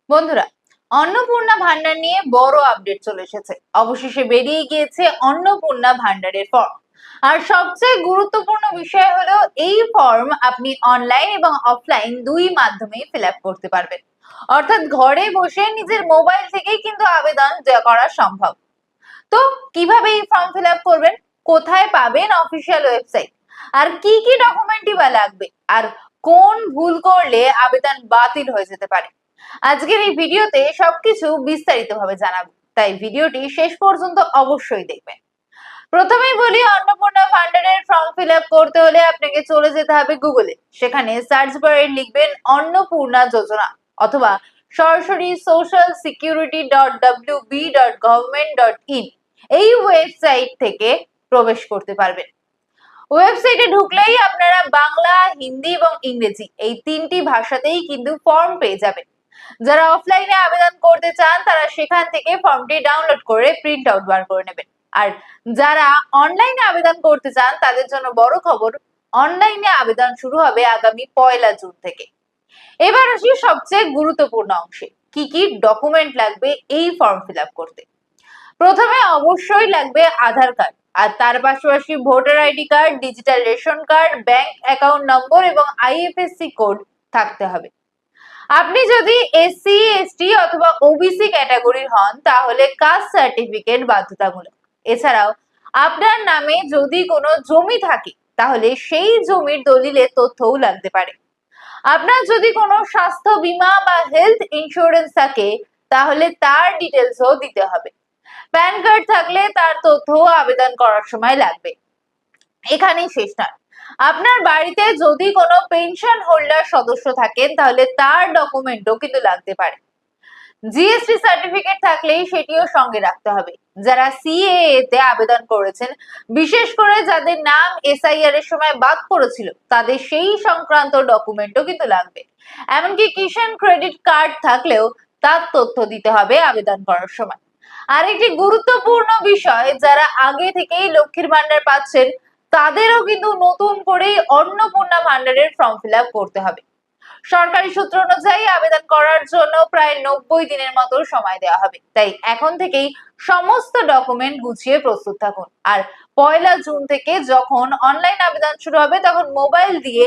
বন্ধুরা, অন্নপূর্ণা ভান্ডার নিয়ে বড় আপডেট চলে এসেছে। অবশেষে বেরিয়ে গিয়েছে অন্নপূর্ণা ভান্ডারের ফর্ম। আর সবচেয়ে গুরুত্বপূর্ণ বিষয় হলো এই ফর্ম আপনি অনলাইন এবং অফলাইন দুই মাধ্যমেই ফিল আপ করতে পারবেন। অর্থাৎ ঘরে বসে নিজের মোবাইল থেকেই কিন্তু আবেদন করা সম্ভব। তো কিভাবে এই ফর্ম ফিল আপ করবেন, কোথায় পাবেন অফিসিয়াল ওয়েবসাইট, আর কি কি ডকুমেন্টই বা লাগবে, আর কোন ভুল করলে আবেদন বাতিল হয়ে যেতে পারে, আজকের এই ভিডিওতে সবকিছু বিস্তারিতভাবে জানাবো। তাই ভিডিওটি শেষ পর্যন্ত অবশ্যই দেখবেন। প্রথমেই বলি, অন্নপূর্ণা ভান্ডারের ফর্ম ফিল আপ করতে হলে আপনাকে চলে যেতে হবে গুগলে। সেখানে সার্চ বারে লিখবেন অন্নপূর্ণা যোজনা, অথবা সরাসরি socialsecurity.wb.government.in এই ওয়েবসাইট থেকে প্রবেশ করতে পারবেন। ওয়েবসাইটে ঢুকলেই আপনারা বাংলা, হিন্দি এবং ইংরেজি এই তিনটি ভাষাতেই কিন্তু ফর্ম পেয়ে যাবেন। যারা অফলাইনে আবেদন করতে চান তারা সেখান থেকে ফর্মটি ডাউনলোড করে প্রিন্ট আউট বার করে নেবেন। আর যারা অনলাইনে আবেদন করতে চান তাদের জন্য বড় খবর, অনলাইনে আবেদন শুরু হবে আগামী 1 জুন থেকে। এবার আসি সবচেয়ে গুরুত্বপূর্ণ অংশে, কি কি ডকুমেন্ট লাগবে এই ফর্ম ফিল আপ করতে। প্রথমে অবশ্যই লাগবে আধার কার্ড, আর তার পাশাপাশি voter ID card, digital ration card, bank account number এবং আইএফএসসি কোড থাকতে হবে। আপনি যদি এসসি, এসটি অথবা ওবিসি ক্যাটাগরির হন তাহলে কাস্ট সার্টিফিকেট বাধ্যতামূলক। এছাড়াও আপনার নামে যদি কোনো জমি থাকে তাহলে সেই জমির দলিলের তথ্যও লাগতে পারে। আপনার যদি কোনো স্বাস্থ্য বীমা বা হেলথ ইন্স্যুরেন্স থাকে তাহলে তার ডিটেলসও দিতে হবে। প্যান কার্ড থাকলে তার তথ্যও আবেদন করার সময় লাগবে। এখানেই শেষ নয়, আপনার বাড়িতে যদি কোনো পেনশন হোল্ডার সদস্য থাকেন তাহলে তার ডকুমেন্টও কিন্তু লাগতে পারে। জিএসটি সার্টিফিকেট থাকলেই সেটিও সঙ্গে রাখতে হবে। যারা সিএএ তে আবেদন করেছেন, বিশেষ করে যাদের নাম এসআইআর এর সময় বাদ পড়েছিল, তাদের সেই সংক্রান্ত ডকুমেন্টও কিন্তু লাগবে। এমনকি কিষাণ ক্রেডিট কার্ড থাকলেও তার তথ্য দিতে হবে আবেদন করার সময়। আরেকটি গুরুত্বপূর্ণ বিষয়, যারা আগে থেকেই লক্ষ্মীর ভান্ডার পাচ্ছেন তাদেরও কিন্তু নতুন করে অন্নপূর্ণা ভান্ডারের ফর্ম ফিল আপ করতে হবে। সরকারি সূত্র অনুযায়ী আবেদন করার জন্য প্রায় 90 দিনের মতো সময় দেওয়া হবে। তাই এখন থেকেই সমস্ত ডকুমেন্ট গুছিয়ে প্রস্তুত থাকুন। আর 1 জুন থেকে যখন অনলাইন আবেদন শুরু হবে তখন মোবাইল দিয়ে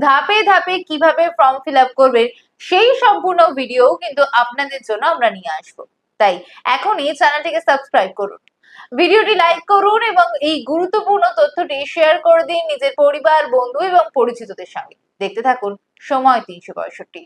ধাপে ধাপে কিভাবে ফর্ম ফিল আপ করবেন সেই সম্পূর্ণ ভিডিও কিন্তু আপনাদের জন্য আমরা নিয়ে আসবো। তাই এখনই চ্যানেলটিকে সাবস্ক্রাইব করুন, ভিডিওটি লাইক করুন এবং এই গুরুত্বপূর্ণ তথ্যটি শেয়ার করে দিন নিজের পরিবার, বন্ধু এবং পরিচিতদের সঙ্গে। দেখতে থাকুন সময় 365।